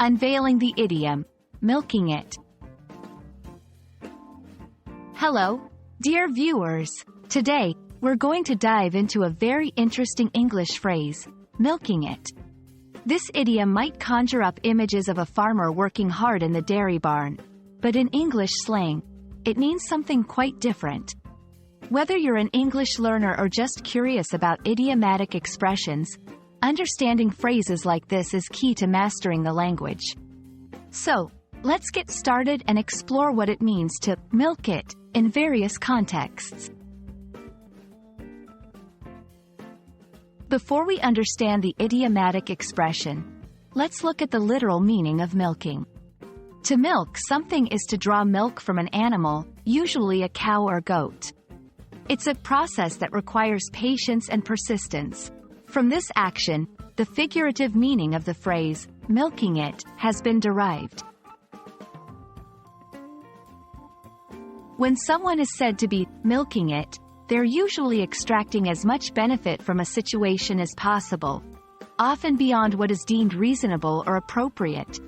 Unveiling the Idiom, milking it. Hello, dear viewers. Today, we're going to dive into a very interesting English phrase, milking it. This idiom might conjure up images of a farmer working hard in the dairy barn, but in English slang, it means something quite different. Whether you're an English learner or just curious about idiomatic expressions, understanding phrases like this is key to mastering the language. So, let's get started and explore what it means to milk it in various contexts. Before we understand the idiomatic expression, let's look at the literal meaning of milking. To milk something is to draw milk from an animal, usually a cow or goat. It's a process that requires patience and persistence. From this action, the figurative meaning of the phrase, milking it, has been derived. When someone is said to be milking it, they're usually extracting as much benefit from a situation as possible, often beyond what is deemed reasonable or appropriate.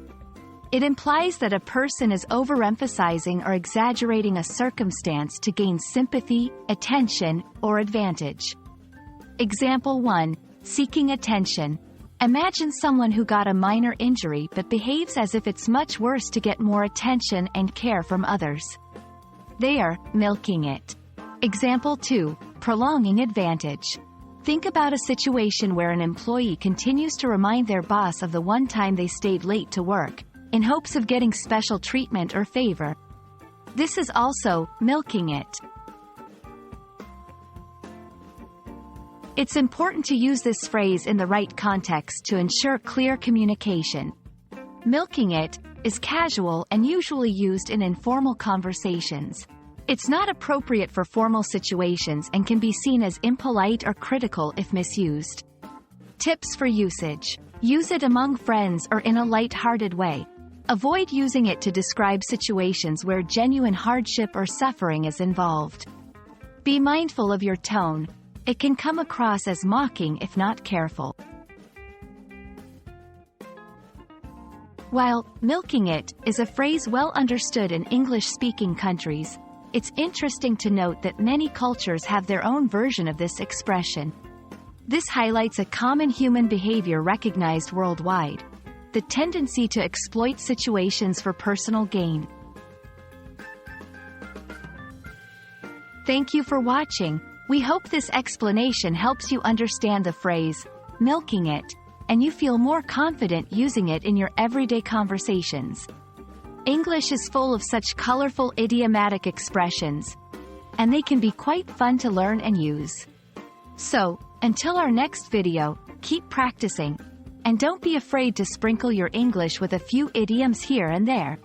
It implies that a person is overemphasizing or exaggerating a circumstance to gain sympathy, attention, or advantage. Example 1. Seeking attention. Imagine someone who got a minor injury but behaves as if it's much worse to get more attention and care from others. They are milking it. Example 2. Prolonging advantage. Think about a situation where an employee continues to remind their boss of the one time they stayed late to work, in hopes of getting special treatment or favor. This is also milking it. It's important to use this phrase in the right context to ensure clear communication. Milking it is casual and usually used in informal conversations. It's not appropriate for formal situations and can be seen as impolite or critical if misused. Tips for usage. Use it among friends or in a light-hearted way. Avoid using it to describe situations where genuine hardship or suffering is involved. Be mindful of your tone. It can come across as mocking if not careful. While milking it is a phrase well understood in English-speaking countries, it's interesting to note that many cultures have their own version of this expression. This highlights a common human behavior recognized worldwide: the tendency to exploit situations for personal gain. Thank you for watching. We hope this explanation helps you understand the phrase, milking it, and you feel more confident using it in your everyday conversations. English is full of such colorful idiomatic expressions, and they can be quite fun to learn and use. So, until our next video, keep practicing, and don't be afraid to sprinkle your English with a few idioms here and there.